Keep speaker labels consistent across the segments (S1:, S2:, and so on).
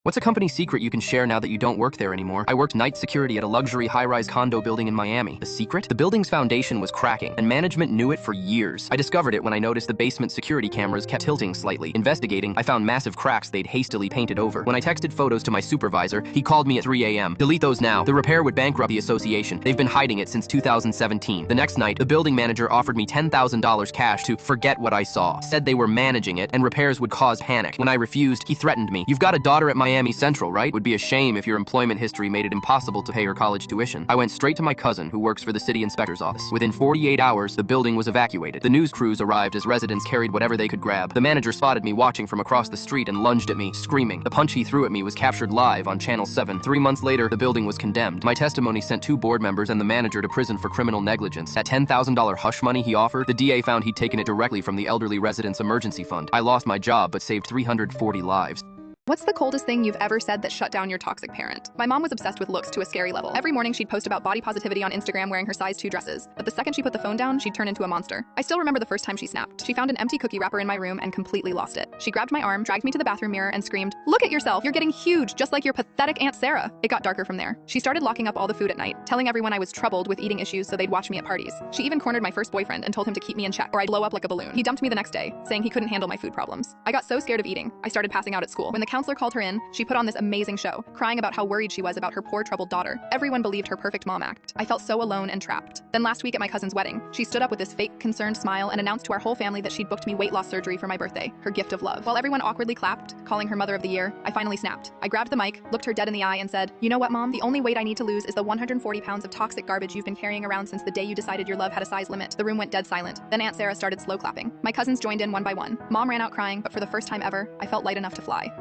S1: What's a company secret you can share now that you don't work there anymore? I worked night security at a luxury high-rise condo building in Miami. The secret? The building's foundation was cracking, and management knew it for years. I discovered it when I noticed the basement security cameras kept tilting slightly. Investigating, I found massive cracks they'd hastily painted over. When I texted photos to my supervisor, he called me at 3 a.m. Delete those now. The repair would bankrupt the association. They've been hiding it since 2017. The next night, the building manager offered me $10,000 cash to forget what I saw. Said they were managing it, and repairs would cause panic. When I refused, he threatened me. You've got a daughter at Miami Central, right? Would be a shame if your employment history made it impossible to pay her college tuition. I went straight to my cousin, who works for the city inspector's office. Within 48 hours, the building was evacuated. The news crews arrived as residents carried whatever they could grab. The manager spotted me watching from across the street and lunged at me, screaming. The punch he threw at me was captured live on Channel 7. 3 months later, the building was condemned. My testimony sent 2 board members and the manager to prison for criminal negligence. That $10,000 hush money he offered, the DA found he'd taken it directly from the elderly residents' emergency fund. I lost my job but saved 340 lives.
S2: What's the coldest thing you've ever said that shut down your toxic parent? My mom was obsessed with looks to a scary level. Every morning she'd post about body positivity on Instagram wearing her size 2 dresses, but the second she put the phone down, she'd turn into a monster. I still remember the first time she snapped. She found an empty cookie wrapper in my room and completely lost it. She grabbed my arm, dragged me to the bathroom mirror, and screamed, "Look at yourself, you're getting huge, just like your pathetic Aunt Sarah." It got darker from there. She started locking up all the food at night, telling everyone I was troubled with eating issues so they'd watch me at parties. She even cornered my first boyfriend and told him to keep me in check, or I'd blow up like a balloon. He dumped me the next day, saying he couldn't handle my food problems. I got so scared of eating, I started passing out at school. When the counselor called her in, she put on this amazing show, crying about how worried she was about her poor troubled daughter. Everyone believed her perfect mom act. I felt so alone and trapped. Then last week at my cousin's wedding, she stood up with this fake concerned smile and announced to our whole family that she'd booked me weight loss surgery for my birthday, her gift of love. While everyone awkwardly clapped, calling her mother of the year, I finally snapped. I grabbed the mic, looked her dead in the eye and said, "You know what, Mom? The only weight I need to lose is the 140 pounds of toxic garbage you've been carrying around since the day you decided your love had a size limit." The room went dead silent. Then Aunt Sarah started slow clapping. My cousins joined in one by one. Mom ran out crying, but for the first time ever, I felt light enough to fly.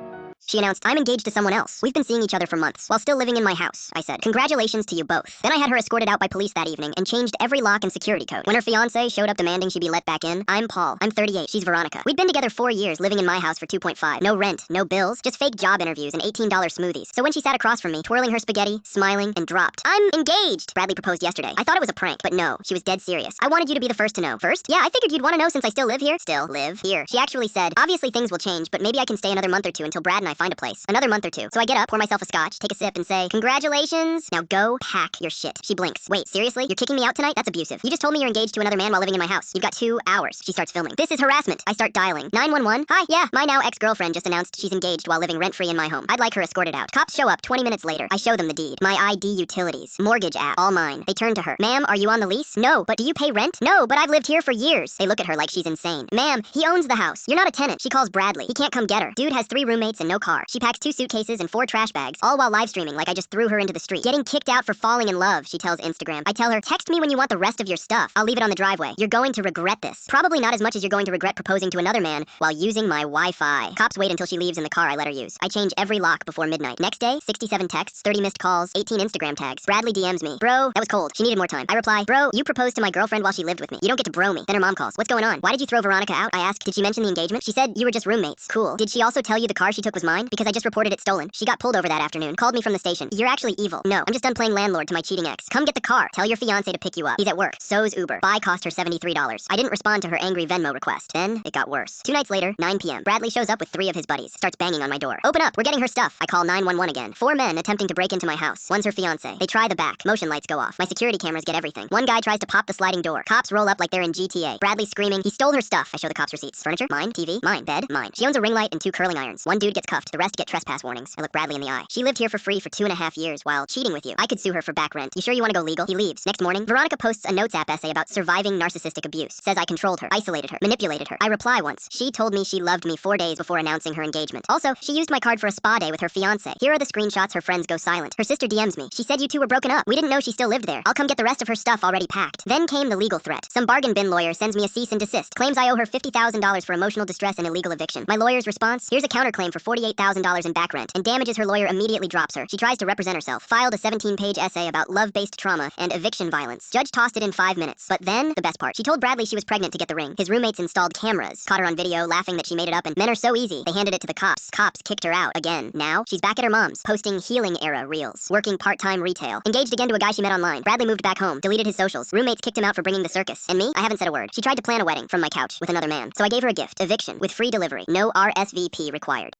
S3: She announced, "I'm engaged to someone else. We've been seeing each other for months, while still living in my house." I said, "Congratulations to you both." Then I had her escorted out by police that evening and changed every lock and security code. When her fiancé showed up demanding she be let back in, "I'm Paul. I'm 38. She's Veronica. We'd been together 4 years, living in my house for 2.5. No rent, no bills, just fake job interviews and $18 smoothies." So when she sat across from me, twirling her spaghetti, smiling, and dropped, "I'm engaged." Bradley proposed yesterday. I thought it was a prank, but no, she was dead serious. "I wanted you to be the first to know." "First? Yeah, I figured you'd want to know since I still live here." "Still live here." She actually said, "Obviously things will change, but maybe I can stay another month or 2 until Brad and I find a place." Another month or 2. So I get up, pour myself a scotch, take a sip, and say, "Congratulations. Now go pack your shit." She blinks. "Wait, seriously? You're kicking me out tonight? That's abusive. You just told me you're engaged to another man while living in my house. You've got 2 hours. She starts filming. "This is harassment." I start dialing. 911? "Hi, yeah, my now ex-girlfriend just announced she's engaged while living rent-free in my home. I'd like her escorted out." Cops show up 20 minutes later. I show them the deed. My ID, utilities, mortgage app, all mine. They turn to her. "Ma'am, are you on the lease?" "No, but do you pay rent?" "No, but I've lived here for years." They look at her like she's insane. "Ma'am, he owns the house. You're not a tenant." She calls Bradley. He can't come get her. Dude has 3 roommates and no car. She packs 2 suitcases and 4 trash bags, all while live streaming like I just threw her into the street. "Getting kicked out for falling in love," she tells Instagram. I tell her, "Text me when you want the rest of your stuff. I'll leave it on the driveway. You're going to regret this. Probably not as much as you're going to regret proposing to another man while using my Wi-Fi." Cops wait until she leaves in the car I let her use. I change every lock before midnight. Next day, 67 texts, 30 missed calls, 18 Instagram tags. Bradley DMs me, "Bro, that was cold. She needed more time." I reply, "Bro, you proposed to my girlfriend while she lived with me. You don't get to bro me." Then her mom calls. "What's going on? Why did you throw Veronica out?" I ask, "Did she mention the engagement?" She said, "You were just roommates." "Cool. Did she also tell you the car she took was mine? Because I just reported it stolen." She got pulled over that afternoon, called me from the station. "You're actually evil." "No, I'm just done playing landlord to my cheating ex." "Come get the car. Tell your fiancé to pick you up. He's at work." So's Uber. Buy cost her $73. I didn't respond to her angry Venmo request. Then it got worse. 2 nights later, 9 p.m. Bradley shows up with 3 of his buddies. Starts banging on my door. "Open up. We're getting her stuff." I call 911 again. 4 men attempting to break into my house. One's her fiancé. They try the back. Motion lights go off. My security cameras get everything. One guy tries to pop the sliding door. Cops roll up like they're in GTA. Bradley screaming, "He stole her stuff." I show the cops receipts. "Furniture? Mine. TV? Mine. Bed? Mine." She owns a ring light and 2 curling irons. One dude gets cuffed. The rest get trespass warnings. I look Bradley in the eye. "She lived here for free for 2.5 years while cheating with you. I could sue her for back rent. You sure you want to go legal?" He leaves. Next morning, Veronica posts a notes app essay about surviving narcissistic abuse. Says I controlled her, isolated her, manipulated her. I reply once. She told me she loved me 4 days before announcing her engagement. Also, she used my card for a spa day with her fiancé. Here are the screenshots her friends go silent. Her sister DMs me. She said you 2 were broken up. We didn't know she still lived there. I'll come get the rest of her stuff already packed. Then came the legal threat. Some bargain bin lawyer sends me a cease and desist. Claims I owe her $50,000 for emotional distress and illegal eviction. My lawyer's response? Here's a counterclaim for $48,000 in back rent. And damages her lawyer immediately drops her. She tries to represent herself. Filed a 17-page essay about love-based trauma and eviction violence. Judge tossed it in 5 minutes. But then, the best part. She told Bradley she was pregnant to get the ring. His roommates installed cameras. Caught her on video, laughing that she made it up, and men are so easy. They handed it to the cops. Cops kicked her out again. Now, she's back at her mom's, posting healing-era reels. Working part-time retail. Engaged again to a guy she met online. Bradley moved back home. Deleted his socials. Roommates kicked him out for bringing the circus. And me? I haven't said a word. She tried to plan a wedding from my couch with another man. So I gave her a gift. Eviction. With free delivery. No RSVP required.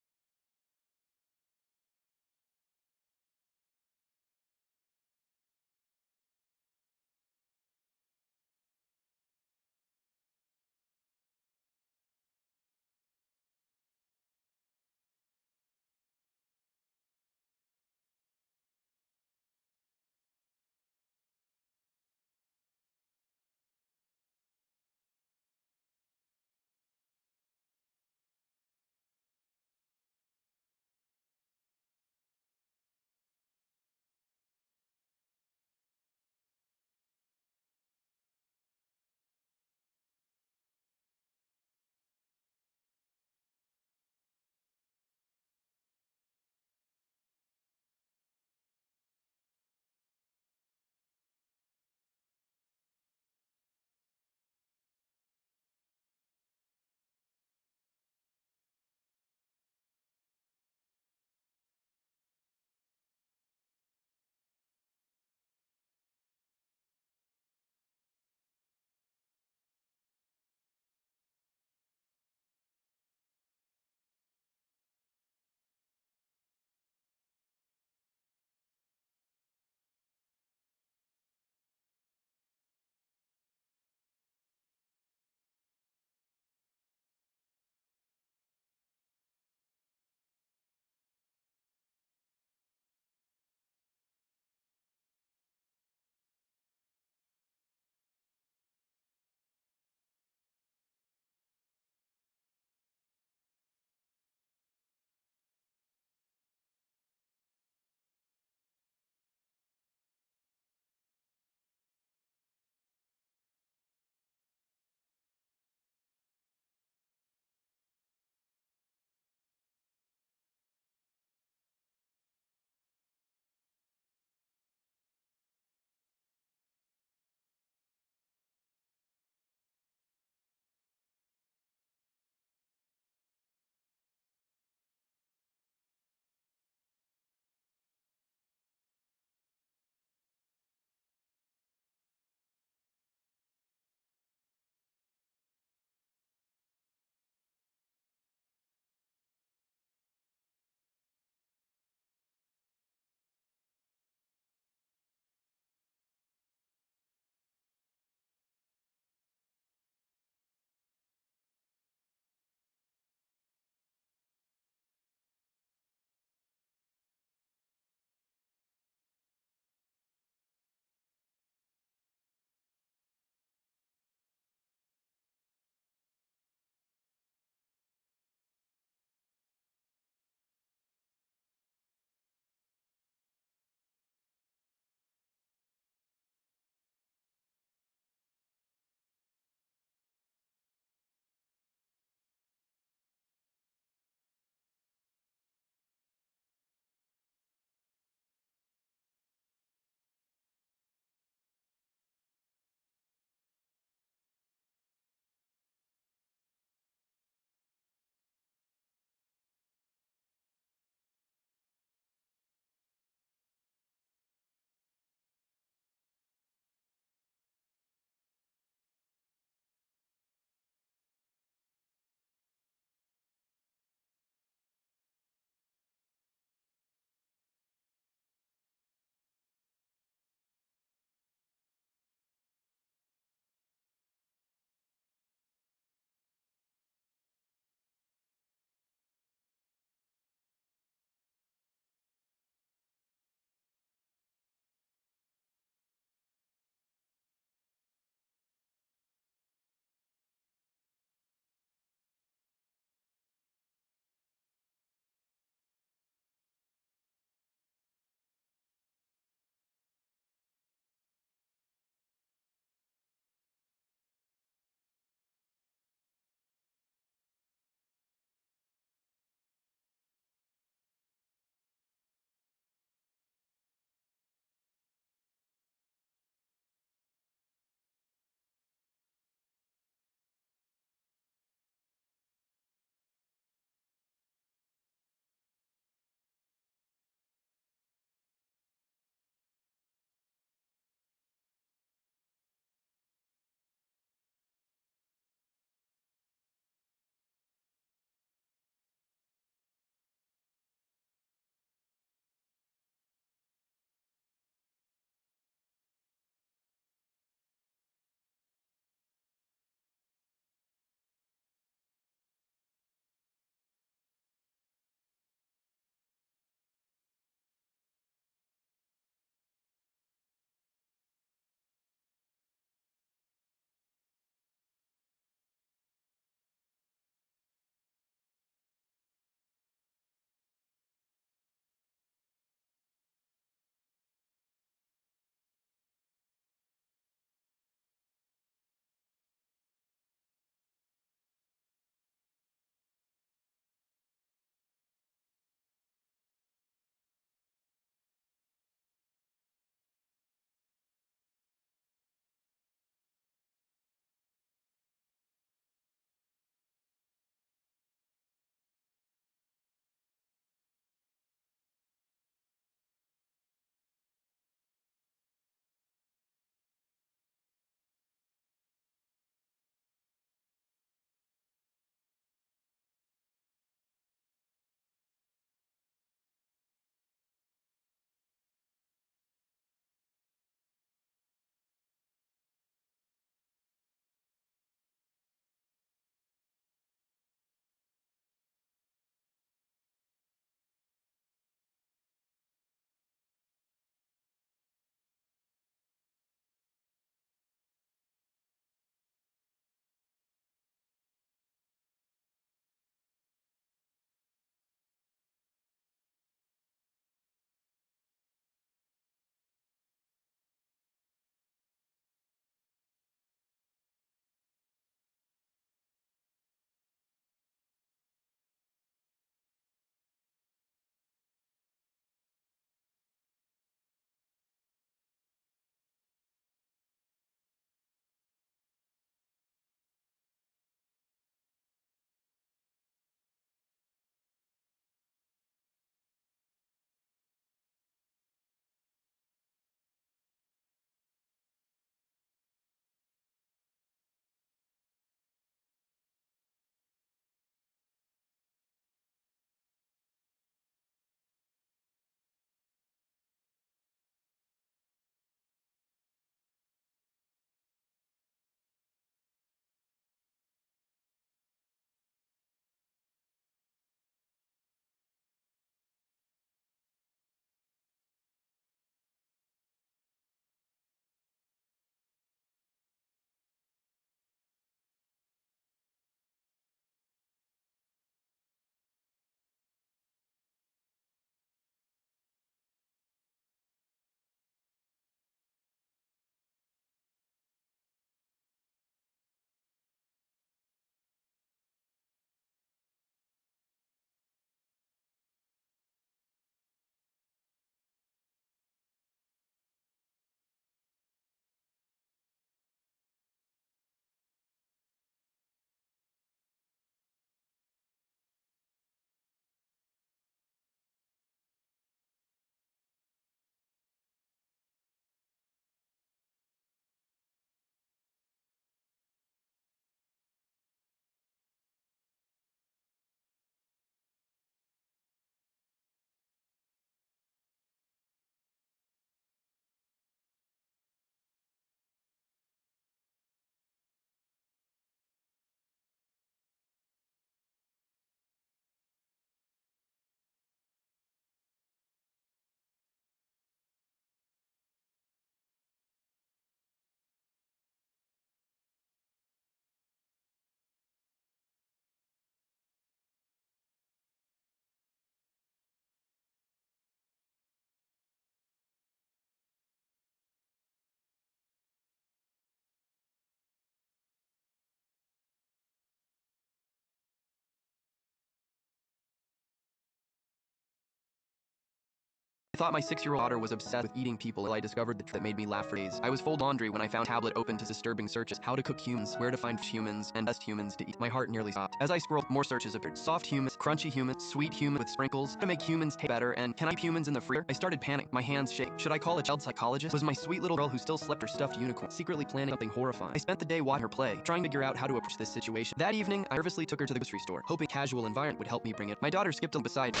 S1: Thought my 6-year-old daughter was obsessed with eating people until I discovered the truth that made me laugh for days. I was folding laundry when I found a tablet open to disturbing searches. How to cook humans, where to find humans, and best humans to eat. My heart nearly stopped. As I scrolled, more searches appeared. Soft humans, crunchy humans, sweet humans with sprinkles, how to make humans taste better, and can I keep humans in the freezer? I started panicking. My hands shake. Should I call a child psychologist? Was my sweet little girl who still slept her stuffed unicorn secretly planning something horrifying? I spent the day watching her play, trying to figure out how to approach this situation. That evening, I nervously took her to the grocery store, hoping a casual environment would help me bring it. My daughter skipped beside me.